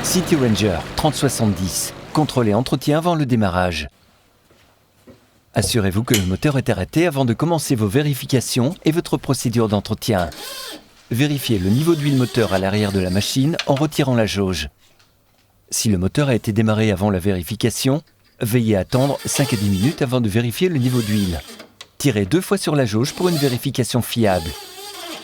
City Ranger 3070. Contrôlez entretien avant le démarrage. Assurez-vous que le moteur est arrêté avant de commencer vos vérifications et votre procédure d'entretien. Vérifiez le niveau d'huile moteur à l'arrière de la machine en retirant la jauge. Si le moteur a été démarré avant la vérification, veillez à attendre 5 à 10 minutes avant de vérifier le niveau d'huile. Tirez 2 fois sur la jauge pour une vérification fiable.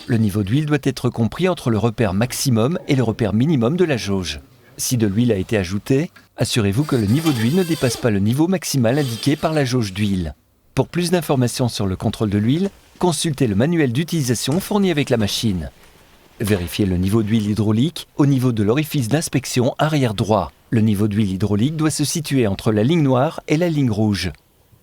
Le niveau d'huile doit être compris entre le repère maximum et le repère minimum de la jauge. Si de l'huile a été ajoutée, assurez-vous que le niveau d'huile ne dépasse pas le niveau maximal indiqué par la jauge d'huile. Pour plus d'informations sur le contrôle de l'huile, consultez le manuel d'utilisation fourni avec la machine. Vérifiez le niveau d'huile hydraulique au niveau de l'orifice d'inspection arrière droit. Le niveau d'huile hydraulique doit se situer entre la ligne noire et la ligne rouge.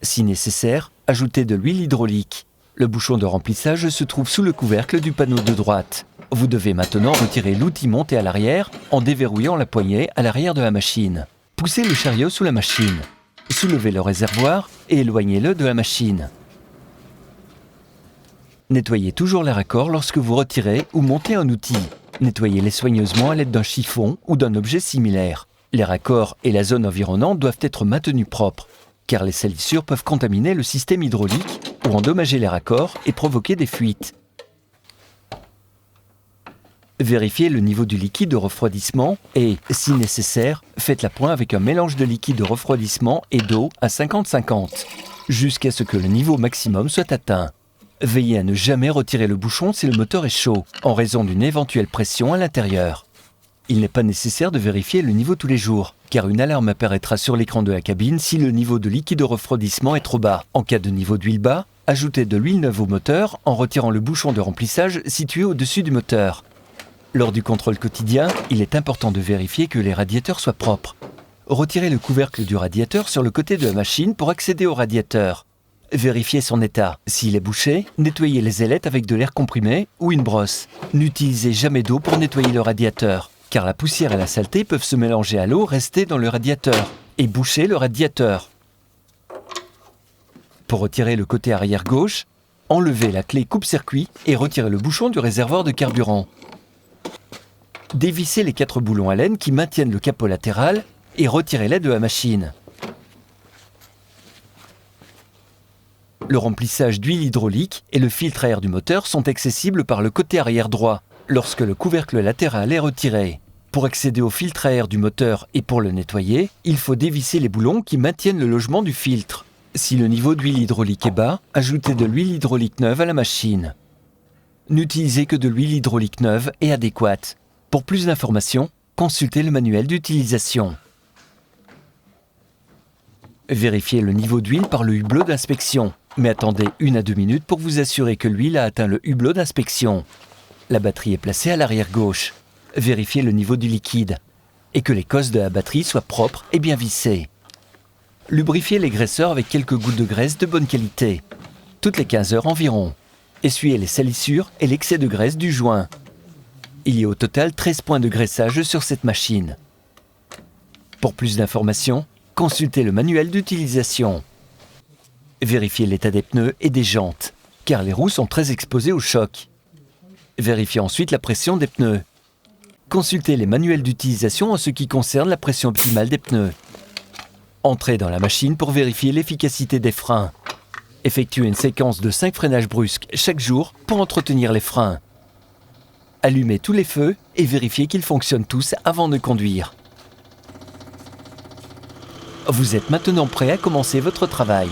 Si nécessaire, ajoutez de l'huile hydraulique. Le bouchon de remplissage se trouve sous le couvercle du panneau de droite. Vous devez maintenant retirer l'outil monté à l'arrière en déverrouillant la poignée à l'arrière de la machine. Poussez le chariot sous la machine. Soulevez le réservoir et éloignez-le de la machine. Nettoyez toujours les raccords lorsque vous retirez ou montez un outil. Nettoyez-les soigneusement à l'aide d'un chiffon ou d'un objet similaire. Les raccords et la zone environnante doivent être maintenus propres, car les salissures peuvent contaminer le système hydraulique ou endommager les raccords et provoquer des fuites. Vérifiez le niveau du liquide de refroidissement et, si nécessaire, faites la pointe avec un mélange de liquide de refroidissement et d'eau à 50-50, jusqu'à ce que le niveau maximum soit atteint. Veillez à ne jamais retirer le bouchon si le moteur est chaud, en raison d'une éventuelle pression à l'intérieur. Il n'est pas nécessaire de vérifier le niveau tous les jours, car une alarme apparaîtra sur l'écran de la cabine si le niveau de liquide de refroidissement est trop bas. En cas de niveau d'huile bas, ajoutez de l'huile neuve au moteur en retirant le bouchon de remplissage situé au-dessus du moteur. Lors du contrôle quotidien, il est important de vérifier que les radiateurs soient propres. Retirez le couvercle du radiateur sur le côté de la machine pour accéder au radiateur. Vérifiez son état. S'il est bouché, nettoyez les ailettes avec de l'air comprimé ou une brosse. N'utilisez jamais d'eau pour nettoyer le radiateur, car la poussière et la saleté peuvent se mélanger à l'eau restée dans le radiateur et boucher le radiateur. Pour retirer le côté arrière gauche, enlevez la clé coupe-circuit et retirez le bouchon du réservoir de carburant. Dévissez les 4 boulons à laine qui maintiennent le capot latéral et retirez-les de la machine. Le remplissage d'huile hydraulique et le filtre à air du moteur sont accessibles par le côté arrière droit, lorsque le couvercle latéral est retiré. Pour accéder au filtre à air du moteur et pour le nettoyer, il faut dévisser les boulons qui maintiennent le logement du filtre. Si le niveau d'huile hydraulique est bas, ajoutez de l'huile hydraulique neuve à la machine. N'utilisez que de l'huile hydraulique neuve et adéquate. Pour plus d'informations, consultez le manuel d'utilisation. Vérifiez le niveau d'huile par le hublot d'inspection, mais attendez 1 à 2 minutes pour vous assurer que l'huile a atteint le hublot d'inspection. La batterie est placée à l'arrière gauche. Vérifiez le niveau du liquide et que les cosses de la batterie soient propres et bien vissées. Lubrifiez les graisseurs avec quelques gouttes de graisse de bonne qualité, toutes les 15 heures environ. Essuyez les salissures et l'excès de graisse du joint. Il y a au total 13 points de graissage sur cette machine. Pour plus d'informations, consultez le manuel d'utilisation. Vérifiez l'état des pneus et des jantes, car les roues sont très exposées au choc. Vérifiez ensuite la pression des pneus. Consultez les manuels d'utilisation en ce qui concerne la pression optimale des pneus. Entrez dans la machine pour vérifier l'efficacité des freins. Effectuez une séquence de 5 freinages brusques chaque jour pour entretenir les freins. Allumez tous les feux et vérifiez qu'ils fonctionnent tous avant de conduire. Vous êtes maintenant prêt à commencer votre travail.